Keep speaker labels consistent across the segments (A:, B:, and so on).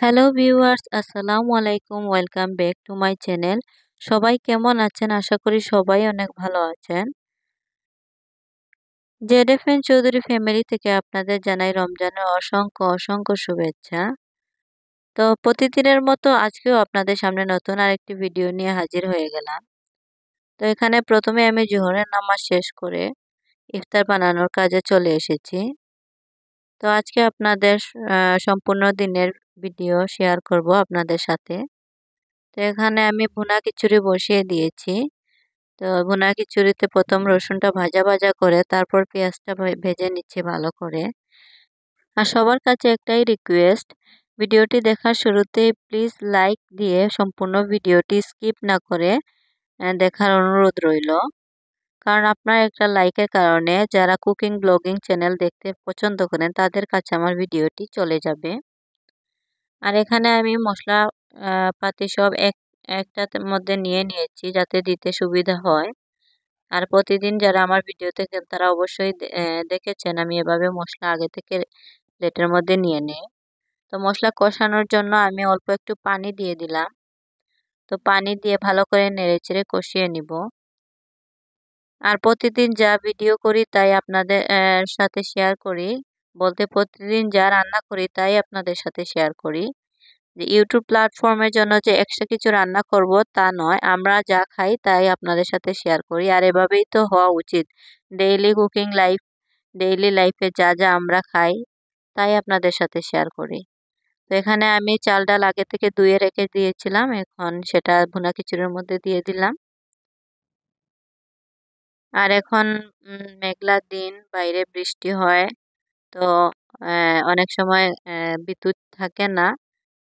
A: Hello viewers, আসসালামু আলাইকুম। Welcome back to my channel. সবাই কেমন আছেন? আশা করি সবাই অনেক ভালো আছেন। জেডএফএন চৌধুরী ফ্যামিলি থেকে আপনাদের জানাই রমজানের অসংখ্য অসংখ্য শুভেচ্ছা। তো প্রতিদিনের মতো আজকেও আপনাদের সামনে নতুন আরেকটি ভিডিও নিয়ে হাজির হয়ে গেলাম। তো এখানে প্রথমে আমি জোহরের নামাজ শেষ করে ইফতার বানানোর কাজে চলে এসেছি। তো আজকে আপনাদের সম্পূর্ণ দিনের ভিডিও শেয়ার করব আপনাদের সাথে। তো এখানে আমি ভুনা খিচুড়ি বসিয়ে দিয়েছি। তো ভুনা খিচুড়িতে প্রথম রসুনটা ভাজা ভাজা করে তারপর পেঁয়াজটা ভেজে নিচ্ছি ভালো করে। আর সবার কাছে একটাই রিকোয়েস্ট, ভিডিওটি দেখার শুরুতেই প্লিজ লাইক দিয়ে সম্পূর্ণ ভিডিওটি স্কিপ না করে দেখার অনুরোধ রইল। কারণ আপনার একটা লাইকের কারণে যারা কুকিং ব্লগিং চ্যানেল দেখতে পছন্দ করেন তাদের কাছে আমার ভিডিওটি চলে যাবে। আর এখানে আমি মশলা পাতি সব একটার মধ্যে নিয়ে নিয়েছি যাতে দিতে সুবিধা হয়। আর প্রতিদিন যারা আমার ভিডিও দেখেন তারা অবশ্যই দেখেছেন আমি এভাবে মশলা আগে থেকে প্লেটের মধ্যে নিয়ে নিই। তো মশলা কষানোর জন্য আমি অল্প একটু পানি দিয়ে দিলাম। তো পানি দিয়ে ভালো করে নেড়েচেড়ে কষিয়ে নিব। আর প্রতিদিন যা ভিডিও করি তাই আপনাদের সাথে শেয়ার করি। বলতে প্রতিদিন যা রান্না করি তাই আপনাদের সাথে শেয়ার করি। যে ইউটিউব প্ল্যাটফর্মের জন্য যে এক্সট্রা কিছু রান্না করব তা নয়, আমরা যা খাই তাই আপনাদের সাথে শেয়ার করি। আর এভাবেই তো হওয়া উচিত। ডেইলি কুকিং লাইফ, ডেইলি লাইফে যা যা আমরা খাই তাই আপনাদের সাথে শেয়ার করি। তো এখানে আমি চাল ডাল আগে থেকে ধুয়ে রেখে দিয়েছিলাম, এখন সেটা ভুনা খিচুড়ির মধ্যে দিয়ে দিলাম। আর এখন মেঘলা দিন, বাইরে বৃষ্টি হয়। তো অনেক সময় বিদ্যুৎ থাকে না,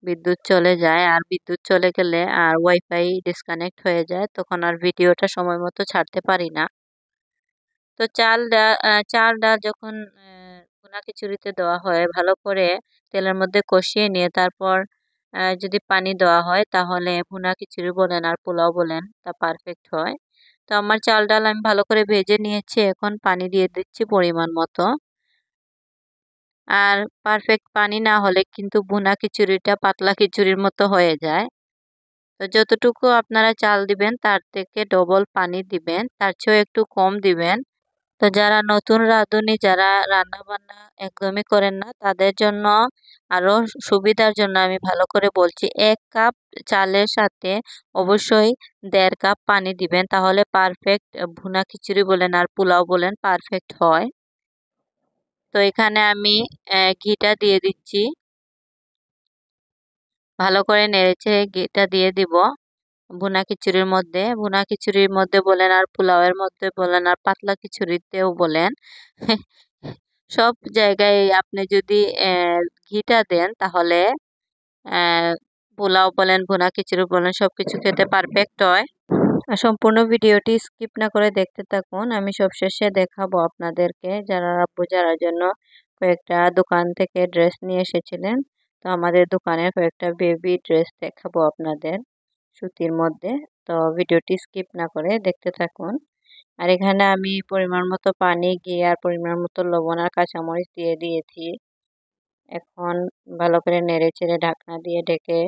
A: বিদ্যুৎ চলে যায়। আর বিদ্যুৎ চলে গেলে আর ওয়াইফাই ডিসকানেক্ট হয়ে যায়, তখন আর ভিডিওটা সময় মতো ছাড়তে পারি না। তো চাল ডাল যখন ভুনা খিচুড়িতে দেওয়া হয় ভালো করে তেলের মধ্যে কষিয়ে নিয়ে তারপর যদি পানি দেওয়া হয় তাহলে ভুনা খিচুড়ি বলেন আর পোলাও বলেন তা পারফেক্ট হয়। তো আমার চাল ডাল আমি ভালো করে ভেজে নিয়েছি, এখন পানি দিয়ে দিচ্ছি পরিমাণ মতো। আর পারফেক্ট পানি না হলে কিন্তু ভুনা খিচুড়িটা পাতলা খিচুড়ির মতো হয়ে যায়। তো যতটুকু আপনারা চাল দিবেন তার থেকে ডবল পানি দিবেন, তার চেয়েও একটু কম দিবেন। তো যারা নতুন রাঁধুনি, যারা রান্না বান্না একদমই করেন না তাদের জন্য আরো সুবিধার জন্য আমি ভালো করে বলছি, 1 কাপ চালের সাথে অবশ্যই 1.5 কাপ পানি দিবেন, তাহলে পারফেক্ট ভুনা খিচুড়ি বলেন আর পোলাও বলেন পারফেক্ট হয়। তো এখানে আমি ঘিটা দিয়ে দিচ্ছি, ভালো করে নেড়েছে ঘিটা দিয়ে দিব ভুনা খিচুড়ির মধ্যে বলেন আর পোলাওয়ের মধ্যে বলেন আর পাতলা খিচুড়িতেও বলেন। সব জায়গায় আপনি যদি ঘিটা দেন তাহলে আহ, পোলাও বলেন ভুনা খিচুড়ি বলেন সবকিছু খেতে পারফেক্ট হয়। আর সম্পূর্ণ ভিডিওটি স্কিপ না করে দেখতে থাকুন, আমি সবশেষে দেখাবো আপনাদেরকে যারা আব্বু যারা জন্য কয়েকটা দোকান থেকে ড্রেস নিয়ে এসেছিলেন। তো আমাদের দোকানের কয়েকটা বেবি ড্রেস দেখাবো আপনাদের সুতির মধ্যে। তো ভিডিওটি স্কিপ না করে দেখতে থাকুন। আর এখানে আমি পরিমাণ মতো পানি, ঘি আর পরিমাণ মতো লবণ আর কাঁচামরিচ দিয়ে দিয়েছি। এখন ভালো করে নেড়ে চেড়ে ঢাকনা দিয়ে ঢেকে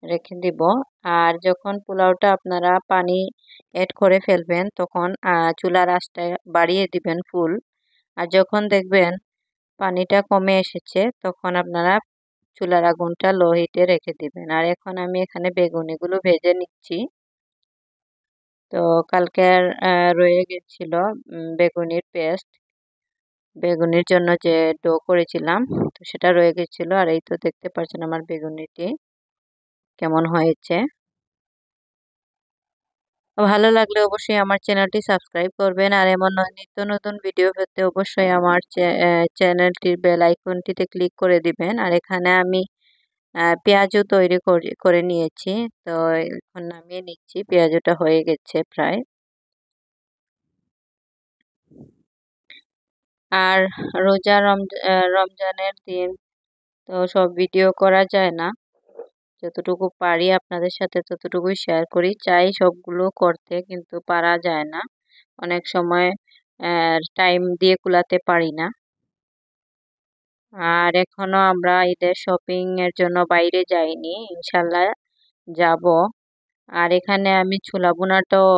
A: রেখে দিব। আর যখন পোলাওটা আপনারা পানি এড করে ফেলবেন তখন চুলার আঁচটা বাড়িয়ে দিবেন ফুল। আর যখন দেখবেন পানিটা কমে এসেছে তখন আপনারা চুলার আগুনটা লো হিটে রেখে দিবেন। আর এখন আমি এখানে বেগুনিগুলো ভেজে নিচ্ছি। তো কালকের রয়ে গেছিল বেগুনির পেস্ট, বেগুনির জন্য যে ডো করেছিলাম, তো সেটা রয়ে গেছিল। আর এই তো দেখতে পাচ্ছেন আমার বেগুনিটি কেমন হয়েছে। ভালো লাগলে অবশ্যই আমার চ্যানেলটি সাবস্ক্রাইব করবেন। আর এমন নিত্য নতুন ভিডিও পেতে অবশ্যই আমার চ্যানেলটির বেল আইকনটিতে ক্লিক করে দিবেন। আর এখানে আমি পেঁয়াজও তৈরি করে নিয়েছি। তো এখন নামিয়ে নিচ্ছি, পেঁয়াজটা হয়ে গেছে প্রায়। আর রমজানের দিন তো সব ভিডিও করা যায় না, যতটুকু পারি আপনাদের সাথে ততটুকুই শেয়ার করি। চাই সবগুলো করতে কিন্তু পারা যায় না, অনেক সময় টাইম দিয়ে কুলাতে পারি না। আর এখনো আমরা ঈদের শপিং এর জন্য বাইরে যাইনি, ইনশাল্লাহ যাব। আর এখানে আমি ছোলা ভুনাটাও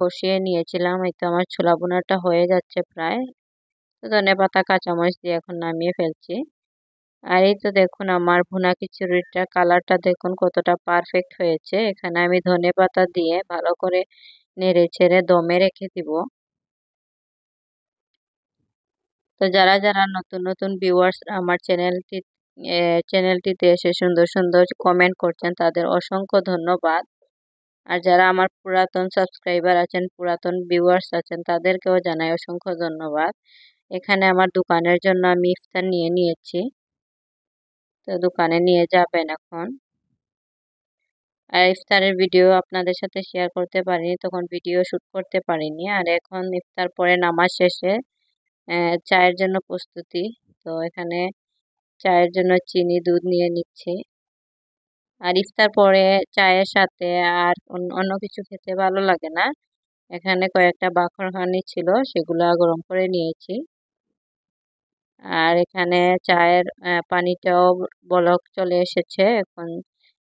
A: বসিয়ে নিয়েছিলাম। এই তো আমার ছোলা ভুনাটা হয়ে যাচ্ছে প্রায়। তো ধনেপাতা কাঁচামরিচ দিয়ে এখন নামিয়ে ফেলছি। আর এই তো দেখুন আমার ভুনা খিচুড়িটা কালারটা দেখুন কতটা পারফেক্ট হয়েছে। এখানে আমি ধনেপাতা দিয়ে ভালো করে নেড়ে ছেড়ে দমে রেখে দিব। তো যারা যারা নতুন নতুন ভিউয়ার্স আমার চ্যানেলটিতে এসে সুন্দর সুন্দর কমেন্ট করছেন তাদের অসংখ্য ধন্যবাদ। আর যারা আমার পুরাতন সাবস্ক্রাইবার আছেন, পুরাতন ভিউয়ার্স আছেন, তাদেরকেও জানাই অসংখ্য ধন্যবাদ। এখানে আমার দোকানের জন্য আমি ইফতার নিয়ে নিয়েছি। তো দোকানে নিয়ে যাবেন এখন। আর ইফতারের ভিডিও আপনাদের সাথে শেয়ার করতে পারিনি, তখন ভিডিও শুট করতে পারিনি। আর এখন ইফতার পরে নামাজ শেষে চায়ের জন্য প্রস্তুতি। তো এখানে চায়ের জন্য চিনি দুধ নিয়ে নিচ্ছি। আর ইফতার পরে চায়ের সাথে আর অন্য কিছু খেতে ভালো লাগে না। এখানে কয়েকটা বাখরখানি ছিল, সেগুলা গরম করে নিয়েছি। আর এখানে চায়ের পানিটাও বলক চলে এসেছে। এখন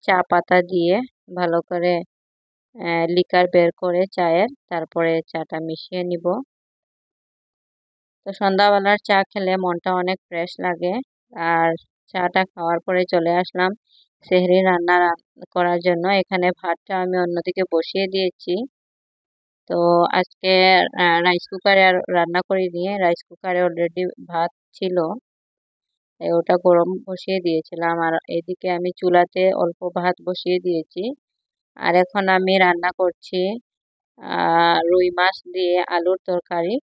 A: চা পাতা দিয়ে ভালো করে লিকার বের করে চায়ের, তারপরে চাটা মিশিয়ে নিব। তো সন্ধ্যাবেলার চা খেলে মনটা অনেক ফ্রেশ লাগে। আর চাটা খাওয়ার পরে চলে আসলাম সেহরি রান্না করার জন্য। এখানে ভাতটা আমি অন্যদিকে বসিয়ে দিয়েছি। তো আজকে রাইস কুকারে আর রান্না করিনি, রাইস কুকারে অলরেডি ভাত ছিল, তাই ওটা গরম বসিয়ে দিয়েছিলাম। আর এদিকে আমি চুলাতে অল্প ভাত বসিয়ে দিয়েছি। আর এখন আমি রান্না করছি রুই মাছ দিয়ে আলুর তরকারি।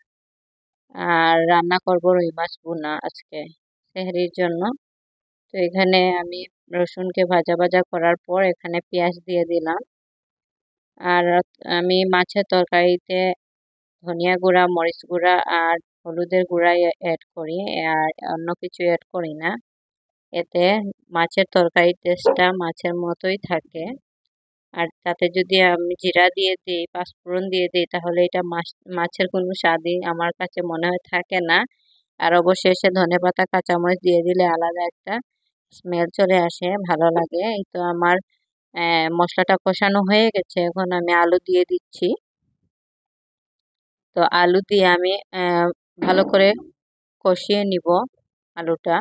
A: আর রান্না করব রুই মাছ ভুনা আজকে সেহরির জন্য। তো এখানে আমি রসুনকে ভাজা ভাজা করার পর এখানে পেঁয়াজ দিয়ে দিলাম। আর আমি মাছের তরকারিতে ধনিয়া গুঁড়া, মরিচ গুঁড়া আর হলুদের গুঁড়াই অ্যাড করি, আর অন্য কিছু অ্যাড করি না। এতে মাছের তরকারির টেস্টটা মাছের মতোই থাকে। আর তাতে যদি আমি জিরা দিয়ে দিই, পাঁচফোড়ন দিয়ে দিই, তাহলে এটা মাছের কোনো স্বাদই আমার কাছে মনে হয় থাকে না। আর অবশেষে ধনেপাতা কাঁচামরিচ দিয়ে দিলে আলাদা একটা স্মেল চলে আসে, ভালো লাগে। এই তো আমার মশলাটা কষানো হয়ে গেছে, এখন আমি আলু দিয়ে দিচ্ছি। তো আলু দিয়ে আমি ভালো করে কষিয়ে নিব। আলুটা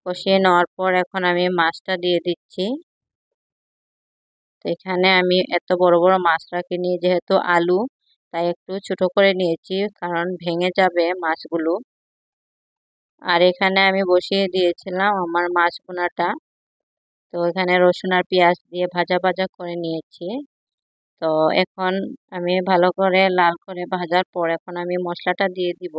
A: কষিয়ে নেওয়ার পর এখন আমি মাছটা দিয়ে দিচ্ছি। তো এখানে আমি এত বড় বড় মাছ রাখিনি, যেহেতু আলু, তাই একটু ছোট করে নিয়েছি, কারণ ভেঙে যাবে মাছগুলো। আর এখানে আমি বসিয়ে দিয়েছিলাম আমার মাছ ভুনাটা। তো এখানে রসুন আর পেঁয়াজ দিয়ে ভাজা ভাজা করে নিয়েছি। তো এখন আমি ভালো করে লাল করে ভাজার পর এখন আমি মশলাটা দিয়ে দিব।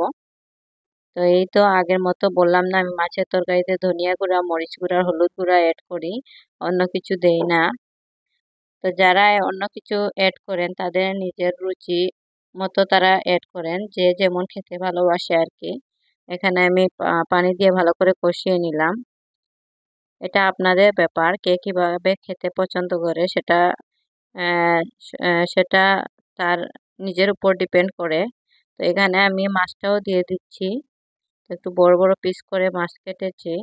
A: তো এই তো আগের মতো বললাম না, আমি মাছের তরকারিতে ধনিয়া গুঁড়া, মরিচ গুঁড়া, হলুদ গুঁড়া অ্যাড করি, অন্য কিছু দেই না। তো যারা অন্য কিছু অ্যাড করেন তাদের নিজের রুচি মতো তারা অ্যাড করেন, যে যেমন খেতে ভালোবাসে আর কি। এখানে আমি পানি দিয়ে ভালো করে কষিয়ে নিলাম। এটা আপনাদের ব্যাপার, কে কিভাবে খেতে পছন্দ করে সেটা তার নিজের উপর ডিপেন্ড করে। তো এখানে আমি মাছটাও দিয়ে দিচ্ছি। তো একটু বড় বড় পিস করে মাছ কেটেছি।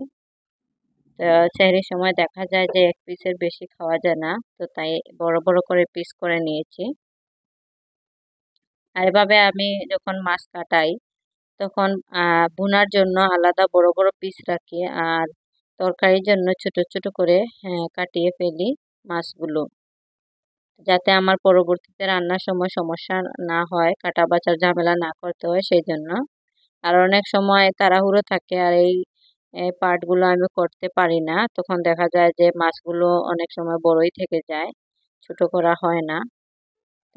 A: তো সেহরির সময় দেখা যায় যে এক পিসের বেশি খাওয়া যায় না, তো তাই বড় বড় করে পিস করে নিয়েছি। আর এভাবে আমি যখন মাছ কাটাই তখন ভুনার জন্য আলাদা বড় বড় পিস রাখি, আর তরকারির জন্য ছোট ছোট করে কাটিয়ে ফেলি মাছগুলো, যাতে আমার পরবর্তীতে রান্নার সময় সমস্যা না হয়, কাটা বাছার ঝামেলা না করতে হয় সেই জন্য। আর অনেক সময় তাড়াহুড়ো থাকে আর এই পার্টগুলো আমি করতে পারি না, তখন দেখা যায় যে মাছগুলো অনেক সময় বড়ই থেকে যায়, ছোট করা হয় না।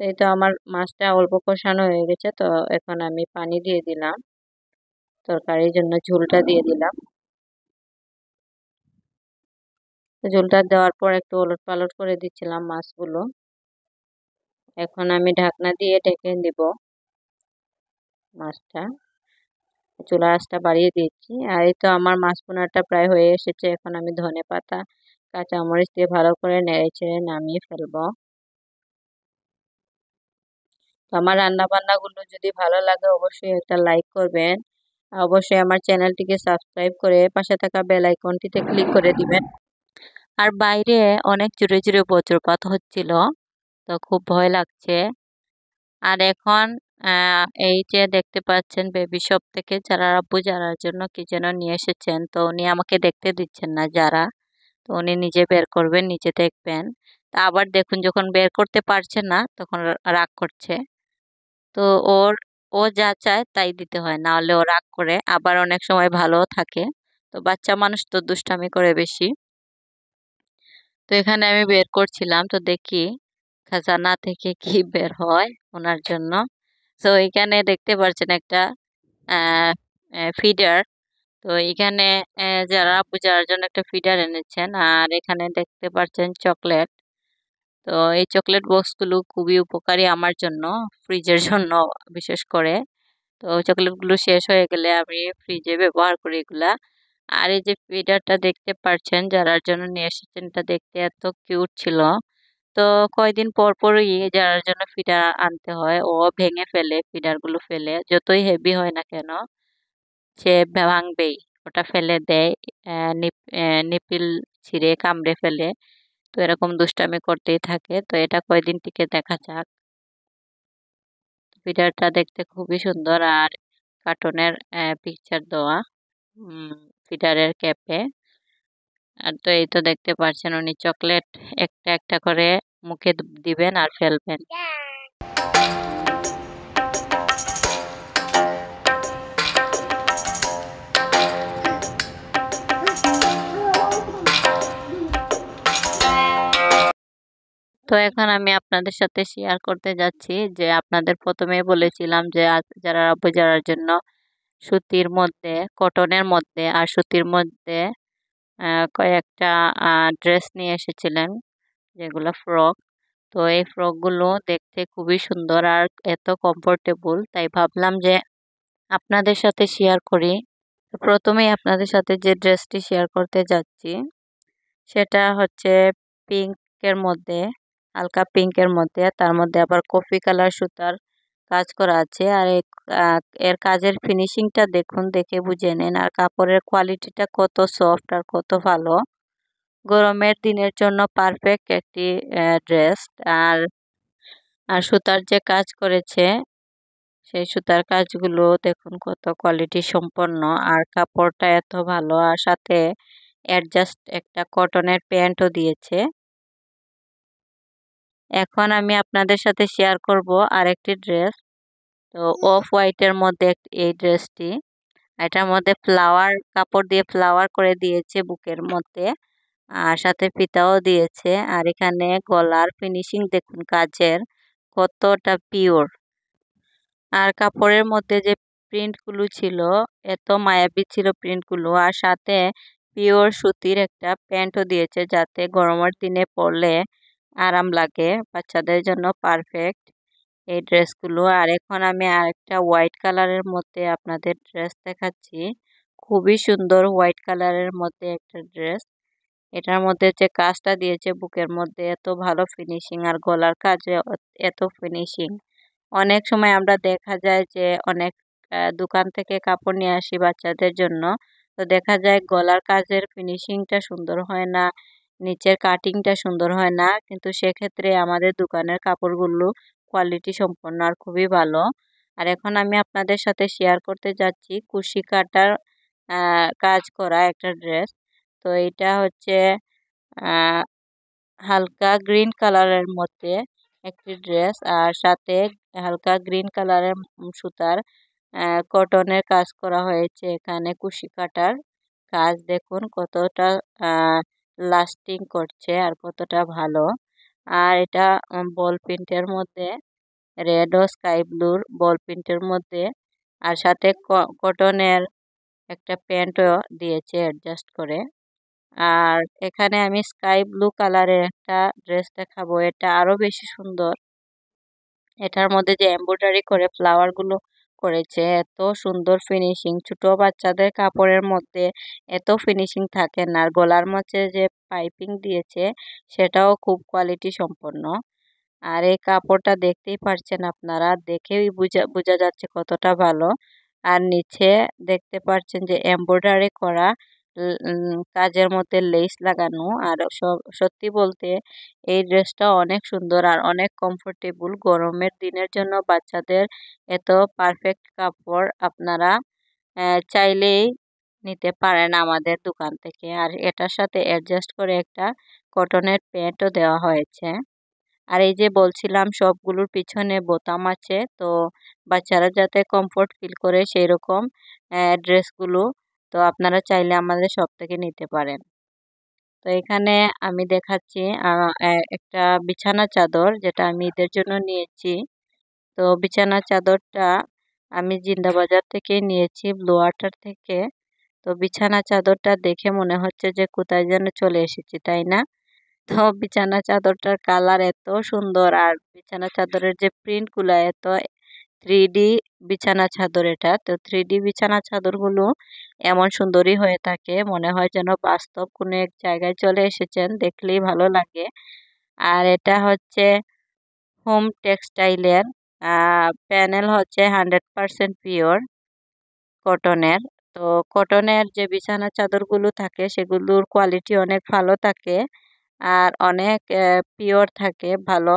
A: তো এই তো আমার মাছটা অল্প কষানো হয়ে গেছে। তো এখন আমি পানি দিয়ে দিলাম, তরকারির জন্য ঝোলটা দিয়ে দিলাম। তো ঝোলটা দেওয়ার পর একটু ওলট পালট করে দিচ্ছিলাম মাছগুলো। এখন আমি ঢাকনা দিয়ে ঢেকে দিব মাছটা, চুলা আঁচটা বাড়িয়ে দিচ্ছি। আর এই তো আমার মাছ ভুনাটা প্রায় হয়ে এসেছে। এখন আমি ধনেপাতা কাঁচামরিচ দিয়ে ভালো করে নেড়ে চেড়ে নামিয়ে ফেলবো। তো আমার রান্না বান্নাগুলো যদি ভালো লাগে অবশ্যই একটা লাইক করবেন, অবশ্যই আমার চ্যানেলটিকে সাবস্ক্রাইব করে পাশে থাকা বেল আইকনটিতে ক্লিক করে দিবেন। আর বাইরে অনেক জোরে জোরে বজ্রপাত হচ্ছিল, তো খুব ভয় লাগছে। আর এখন এই যে দেখতে পাচ্ছেন বেবি শপ থেকে যারা আব্বু যারার জন্য কি যেন নিয়ে এসেছেন, তো উনি আমাকে দেখতে দিচ্ছেন না যারা, তো উনি নিজে বের করবেন, নিজে দেখবেন। তা আবার দেখুন যখন বের করতে পারছে না তখন রাগ করছে। তো ওর ও যা চায় তাই দিতে হয়, না হলে ও রাগ করে। আবার অনেক সময় ভালোও থাকে। তো বাচ্চা মানুষ তো দুষ্টামি করে বেশি। তো এখানে আমি বের করছিলাম, তো দেখি খাজানা থেকে কি বের হয় ওনার জন্য। তো এখানে দেখতে পাচ্ছেন একটা ফিডার। তো এখানে যারা আপু যার জন্য একটা ফিডার এনেছেন। আর এখানে দেখতে পাচ্ছেন চকলেট। তো এই চকলেট বক্সগুলো খুবই উপকারী আমার জন্য, ফ্রিজের জন্য বিশেষ করে। তো চকলেটগুলো শেষ হয়ে গেলে আমি ফ্রিজে ব্যবহার করি এগুলা। আর এই যে ফিডারটা দেখতে পাচ্ছেন যারার জন্য নিয়ে এসেছেন, এটা দেখতে এত কিউট ছিল। তো কয়দিন পর পরই যারার জন্য ফিডার আনতে হয়, ও ভেঙে ফেলে ফিডার গুলো, ফেলে যতই হেভি হয় না কেন সে ভাঙবেই, ওটা ফেলে দেয়। নিপিল ছিঁড়ে কামড়ে ফেলে। তো এরকম দুষ্টামি করতেই থাকে, তো এটা কয়দিন টিকে দেখা যাক। ফিডারটা দেখতে খুবই সুন্দর আর কার্টুনের পিকচার দেওয়া ফিডারের ক্যাপে। আর তো এই তো দেখতে পাচ্ছেন উনি চকলেট একটা একটা করে মুখে দিবেন আর ফেলবেন। তো এখন আমি আপনাদের সাথে শেয়ার করতে যাচ্ছি যে আপনাদের প্রথমে বলেছিলাম যে যারা আব্বু যারার জন্য সুতির মধ্যে, কটনের মধ্যে আর সুতির মধ্যে কয়েকটা ড্রেস নিয়ে এসেছিলেন, যেগুলো ফ্রক। তো এই ফ্রকগুলো দেখতে খুবই সুন্দর আর এত কমফোর্টেবল, তাই ভাবলাম যে আপনাদের সাথে শেয়ার করি। তো প্রথমেই আপনাদের সাথে যে ড্রেসটি শেয়ার করতে যাচ্ছি সেটা হচ্ছে পিঙ্কের মধ্যে, হালকা পিঙ্কের মধ্যে, তার মধ্যে আবার কফি কালার সুতার কাজ করা আছে। আর এর কাজের ফিনিশিংটা দেখুন, দেখে বুঝে নেন। আর কাপড়ের কোয়ালিটিটা কত সফট আর কত ভালো, গরমের দিনের জন্য পারফেক্ট একটি ড্রেস। আর আর সুতার যে কাজ করেছে সেই সুতার কাজগুলো দেখুন কত কোয়ালিটি সম্পন্ন। আর কাপড়টা এত ভালো, আর সাথে অ্যাডজাস্ট একটা কটনের প্যান্টও দিয়েছে। এখন আমি আপনাদের সাথে শেয়ার করব আরেকটি ড্রেস। তো অফ হোয়াইটের মধ্যে এই ড্রেসটি, এটার মধ্যে ফ্লাওয়ার কাপড় দিয়ে ফ্লাওয়ার করে দিয়েছে বুকের মধ্যে, আর সাথে ফিতাও দিয়েছে। আর এখানে গলার ফিনিশিং দেখুন কাজের কতটা পিওর। আর কাপড়ের মধ্যে যে প্রিন্টগুলো ছিল এত মায়াবী ছিল প্রিন্টগুলো। আর সাথে পিওর সুতির একটা প্যান্টও দিয়েছে যাতে গরমের দিনে পরলে আরাম লাগে, বাচ্চাদের জন্য পারফেক্ট এই ড্রেসগুলো। আর এখন আমি আরেকটা হোয়াইট কালারের মধ্যে আপনাদের ড্রেস দেখাচ্ছি, খুবই সুন্দর হোয়াইট কালারের মধ্যে একটা ড্রেস। এটার মধ্যে যে কাজটা দিয়েছে বুকের মধ্যে এত ভালো ফিনিশিং, আর গলার কাজে এত ফিনিশিং। অনেক সময় আমরা দেখা যায় যে অনেক দোকান থেকে কাপড় নিয়ে আসি বাচ্চাদের জন্য, তো দেখা যায় গলার কাজের ফিনিশিংটা সুন্দর হয় না, নিচের কাটিংটা সুন্দর হয় না, কিন্তু সেক্ষেত্রে আমাদের দোকানের কাপড়গুলো কোয়ালিটি সম্পন্ন আর খুবই ভালো। আর এখন আমি আপনাদের সাথে শেয়ার করতে যাচ্ছি কুশি কাটার কাজ করা একটা ড্রেস। তো এটা হচ্ছে আহ হালকা গ্রিন কালারের মধ্যে একটি ড্রেস, আর সাথে হালকা গ্রিন কালারের সুতার কটনের কাজ করা হয়েছে। এখানে কুশি কাটার কাজ দেখুন কতটা লাস্টিং করছে আর কতটা ভালো। আর এটা বল প্রিন্টের মধ্যে, রেড ও স্কাই ব্লুর বল প্রিন্টের মধ্যে। আর সাথে কটনের একটা প্যান্টও দিয়েছে অ্যাডজাস্ট করে। আর এখানে আমি স্কাই ব্লু কালারের একটা ড্রেস দেখাবো, এটা আরো বেশি সুন্দর। এটার মধ্যে যে এমব্রয়ডারি করে ফ্লাওয়ার গুলো করেছে এত সুন্দর ফিনিশিং, ছোট বাচ্চাদের কাপড়ের মধ্যে এত ফিনিশিং থাকে না। আর গলার মধ্যে যে পাইপিং দিয়েছে সেটাও খুব কোয়ালিটি সম্পন্ন। আর এই কাপড়টা দেখতেই পারছেন আপনারা, দেখেই বোঝা বোঝা যাচ্ছে কতটা ভালো। আর নিচে দেখতে পাচ্ছেন যে এমব্রয়ডারি করা কাজের মধ্যে লেস লাগানো। আর সত্যি বলতে এই ড্রেসটা অনেক সুন্দর আর অনেক কমফোর্টেবল। গরমের দিনের জন্য বাচ্চাদের এত পারফেক্ট কাপড় আপনারা চাইলেই নিতে পারেন আমাদের দোকান থেকে। আর এটার সাথে অ্যাডজাস্ট করে একটা কটনের প্যান্টও দেওয়া হয়েছে। আর এই যে বলছিলাম সবগুলোর পিছনে বোতাম আছে, তো বাচ্চারা যাতে কমফোর্ট ফিল করে সেই রকম ড্রেসগুলো তো আপনারা চাইলে আমাদের শপ থেকে নিতে পারেন। তো এখানে আমি দেখাচ্ছি একটা বিছানা চাদর যেটা আমি ঈদের জন্য নিয়েছি। তো বিছানা চাদরটা আমি জিন্দাবাজার থেকে নিয়েছি, ব্লু ওয়াটার থেকে। তো বিছানা চাদরটা দেখে মনে হচ্ছে যে কোথায় যেন চলে এসেছি, তাই না? তো বিছানা চাদরটার কালার এত সুন্দর আর বিছানা চাদরের যে প্রিন্ট গুলা এত 3D বিছানা চাদর। এটা তো 3D বিছানা চাদরগুলো এমন সুন্দরই হয়ে থাকে, মনে হয় যেন বাস্তব কোনো এক জায়গায় চলে এসেছেন, দেখলেই ভালো লাগে। আর এটা হচ্ছে হোম টেক্সটাইলের, প্যানেল হচ্ছে 100% পিওর কটনের। তো কটনের যে বিছানা চাদরগুলো থাকে সেগুলোর কোয়ালিটি অনেক ভালো থাকে আর অনেক পিওর থাকে, ভালো।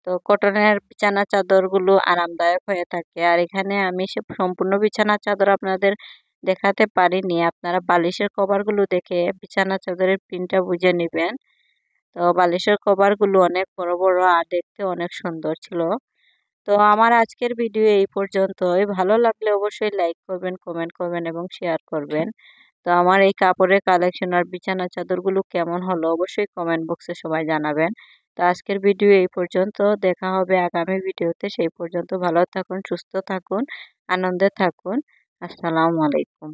A: তো কটনের বিছানা চাদরগুলো আরামদায়ক হয়ে থাকে। আর এখানে আমি সে সম্পূর্ণ বিছানা চাদর আপনাদের দেখাতে পারিনি, আপনারা বালিশের কভারগুলো দেখে বিছানা চাদরের প্রিন্টটা বুঝে নেবেন। তো বালিশের কভারগুলো অনেক বড় বড় আর দেখতে অনেক সুন্দর ছিল। তো আমার আজকের ভিডিও এই পর্যন্তই। ভালো লাগলে অবশ্যই লাইক করবেন, কমেন্ট করবেন এবং শেয়ার করবেন। তো আমার এই কাপড়ের কালেকশন আর বিছানা চাদরগুলো কেমন হলো অবশ্যই কমেন্ট বক্সে সবাই জানাবেন। তো আজকের ভিডিও এই পর্যন্ত, দেখা হবে আগামী ভিডিওতে। সেই পর্যন্ত ভালো থাকুন, সুস্থ থাকুন, আনন্দে থাকুন। আসসালামু আলাইকুম।